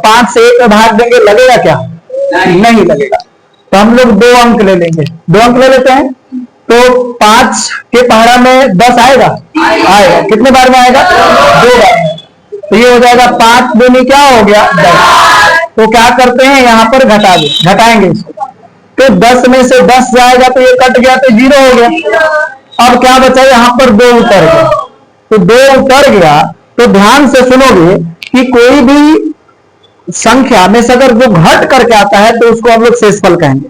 5 से 1 में भाग देंगे, लगेगा क्या? नहीं लगेगा। तो हम लोग 2 अंक ले लेंगे, 2 अंक ले लेते हैं। तो 5 के पहाड़ा में 10 आएगा, आएगा। कितने बार में आएगा? 2 बार। तो ये हो जाएगा 5 दूनी क्या हो गया? 10। तो क्या करते हैं, यहाँ पर घटाएंगे इसको। तो 10 में से 10 जाएगा तो ये कट गया, तो 0 हो गया। अब क्या बचा? यहाँ पर 2 उतर गया। तो 2 उतर गया तो ध्यान से सुनोगे कि कोई भी संख्या में से अगर जो घट करके आता है तो उसको हम लोग शेषफल कहेंगे,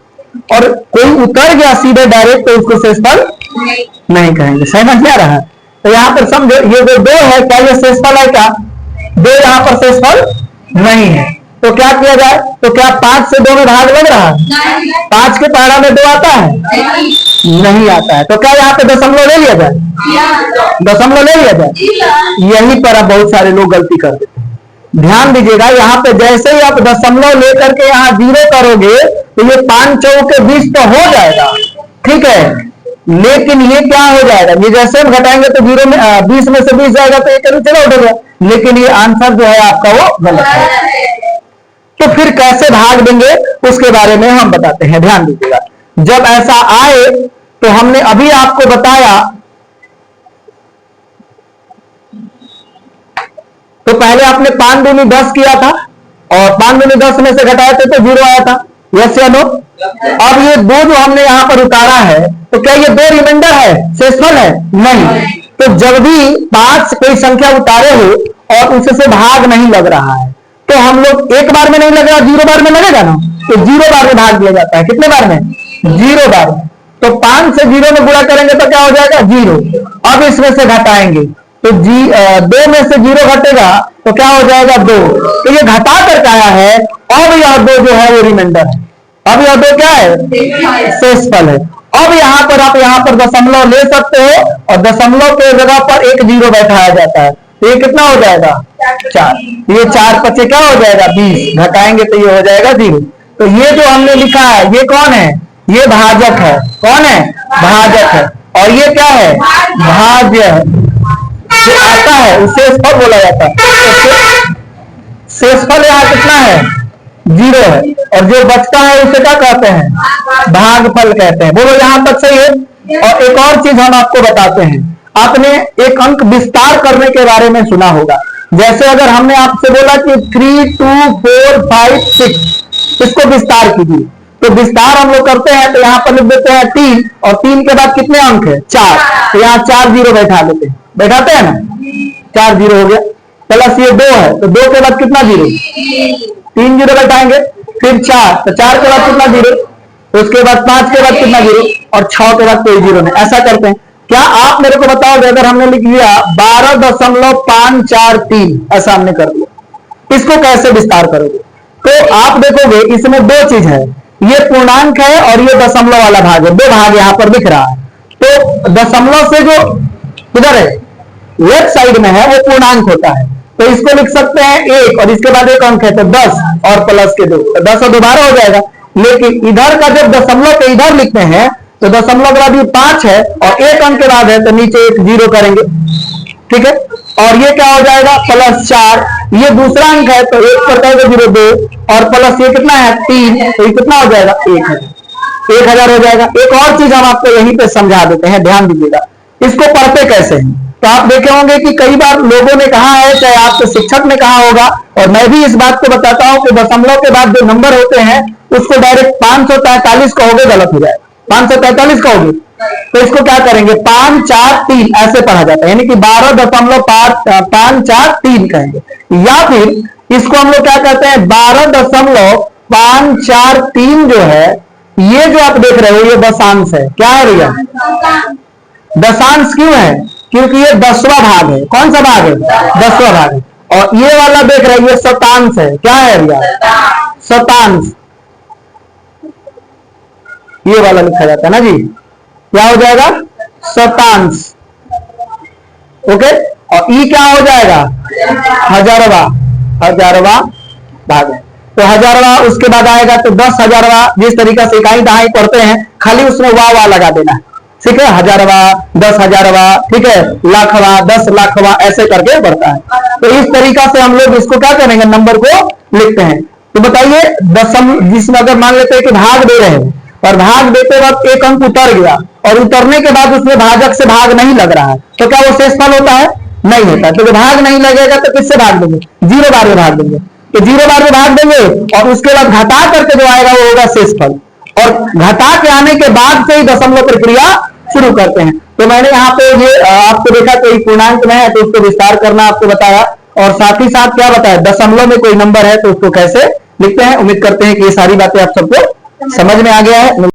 और कोई उतर गया सीधे डायरेक्ट तो उसको शेषफल नहीं कहेंगे। समझ में आ रहा है? तो यहाँ पर समझो, ये जो 2 है, क्या ये शेषफल है? क्या 2 यहाँ पर शेषफल नहीं है। तो क्या किया जाए? तो क्या 5 से 2 में भाग लग रहा है? 5 के पहाड़ा में 2 आता है? नहीं आता है। तो क्या यहाँ पे दशमलव ले लिया जाए? दशमलव ले लिया जाए। यही पर अब बहुत सारे लोग गलती कर देते हैं। ध्यान दीजिएगा, यहाँ पे जैसे ही आप दशमलव लेकर के यहाँ 0 करोगे तो ये 5 चौके 20 तो हो जाएगा, ठीक है। लेकिन ये क्या हो जाएगा? ये जैसे हम घटाएंगे तो 0 में 20 में से 20 जाएगा तो ये कभी चला उठेगा। लेकिन ये आंसर जो है आपका वो गलत है। तो फिर कैसे भाग देंगे उसके बारे में हम बताते हैं। ध्यान दीजिएगा, जब ऐसा आए तो हमने अभी आपको बताया, तो पहले आपने 5 दूनी 10 किया था और 5 दूनी 10 में से घटाए थे तो 0 आया था, यस या नो? अब ये 2 जो हमने यहां पर उतारा है, तो क्या ये 2 रिमाइंडर है, शेषफल है? नहीं। तो जब भी 5 कोई संख्या उतारे हो और उससे भाग नहीं लग रहा है तो हम लोग एक बार में नहीं लग रहा, 0 बार में लगेगा ना, तो 0 बार में भाग दिया जाता है। कितने बार में? 0 बार में। तो 5 से 0 में गुणा करेंगे तो क्या हो जाएगा? 0। अब इसमें से घटाएंगे तो 2 में से 0 घटेगा तो क्या हो जाएगा? 2। तो ये घटा करके आया है। अब यह 2 जो है वो रिमाइंडर है। अब यह 2 क्या है? शेषफल है। अब यहाँ पर आप यहाँ पर दशमलव ले सकते हो और दशमलव के जगह पर एक 0 बैठाया जाता है। तो ये कितना हो जाएगा? 4। ये 4 पचे क्या हो जाएगा? 20। घटाएंगे तो ये हो जाएगा 0। तो ये जो हमने लिखा है ये कौन है? ये भाजक है। कौन है? भाजक है। और ये क्या है? भाज्य है। जो आता है उसे शेषफल बोला जाता है। तो शेषफल यहाँ कितना है? 0 है। और जो बचता है उसे क्या कहते हैं? भागफल कहते हैं। बोलो यहाँ तक सही है? और एक और चीज हम आपको बताते हैं, आपने एक अंक विस्तार करने के बारे में सुना होगा। जैसे अगर हमने आपसे बोला कि 3, 2, 4, 5, 6, इसको विस्तार कीजिए, तो विस्तार हम लोग करते हैं तो यहाँ पर लिख देते हैं 3, और 3 के बाद कितने अंक है? 4। तो यहाँ 4 0 बैठा लेते हैं, बैठाते हैं ना, 4 0 हो गया। प्लस ये 2 है तो 2 के बाद कितना 0? 3 0 बैठाएंगे। फिर 4, तो 4 के बाद कितना 0? उसके बाद 5 के बाद कितना 0? और 6 के बाद कोई 0 नहीं। ऐसा करते हैं। क्या आप मेरे को बताओगे, अगर हमने लिख दिया 12.543, ऐसा हमने कर दिया, इसको कैसे विस्तार करोगे? तो आप देखोगे इसमें 2 चीज है, ये पूर्णांक है और ये दशमलव वाला भाग है। 2 भाग यहां पर दिख रहा है। तो दशमलव से जो इधर है लेफ्ट साइड में है वो पूर्णांक होता है, तो इसको लिख सकते हैं 1 और इसके बाद 1 अंक है तो 10 और प्लस के 2, तो 10 और 2 12 हो जाएगा। लेकिन इधर का जब दशमलव के इधर लिखते हैं तो दशमलव के बाद ये 5 है और 1 अंक के बाद है तो नीचे एक 0 करेंगे, ठीक है। और ये क्या हो जाएगा? +4। ये दूसरा अंक है तो 1 पर कहेगा 0 2 और प्लस ये कितना है? 3, तो ये कितना हो जाएगा? 1000 हो जाएगा। एक और चीज हम आपको यहीं पे समझा देते हैं, ध्यान दीजिएगा। इसको पढ़ते कैसे हैं? तो आप देखे होंगे कि कई बार लोगों ने कहा है, चाहे आपके शिक्षक ने कहा होगा, और मैं भी इस बात को बताता हूं कि दशमलव के बाद जो नंबर होते हैं उसको डायरेक्ट 543 कहोगे गलत हो जाएगा। 543 कहोगे तो इसको क्या करेंगे? 5 4 3 ऐसे पढ़ा जाता है, यानी कि 12.543 कहेंगे। या फिर इसको हम लोग क्या कहते हैं? 12.543 जो है, ये जो आप देख रहे हो ये दशांश है। क्या है भैया? दशांश क्यों है? क्योंकि ये 10वां भाग है। कौन सा भाग है? 10वां भाग है। और ये वाला देख रहे हो ये शतांश है। क्या है भैया? शतांश। ये वाला लिखा जाता है ना जी, क्या हो जाएगा? शतांश। ओके। और ई क्या हो जाएगा? हजारवा भाग है। तो हजारवा उसके बाद आएगा तो 10,000वां। जिस तरीका से इकाई दहाई पढ़ते हैं खाली उसमें वाह लगा देना है। ठीक है, हजारवा, 10,000वा, ठीक है, लाखवा, 10 लाखवा, ऐसे करके बढ़ता है। तो इस तरीका से हम लोग इसको क्या करेंगे, नंबर को लिखते हैं। तो बताइए दशम, जिसमें अगर मान लेते हैं कि भाग दे रहे हैं और भाग देते वक्त एक अंक उतर गया और उतरने के बाद उसमें भाजक से भाग नहीं लग रहा है, तो क्या वो शेषफल होता है? नहीं होता है। तो जब भाग नहीं लगेगा तो किससे भाग देंगे? 0 बार में भाग देंगे। तो 0 बार में भाग देंगे और उसके बाद घटा करके जो आएगा वो होगा शेषफल, और घटा के आने के बाद से ही दशमलव प्रक्रिया शुरू करते हैं। तो मैंने यहाँ पे ये आपको देखा कोई पूर्णांक में है तो उसको विस्तार करना आपको बताया, और साथ ही साथ क्या बताया, दशमलव में कोई नंबर है तो उसको कैसे लिखते हैं। उम्मीद करते हैं कि ये सारी बातें आप सबको समझ में आ गया है।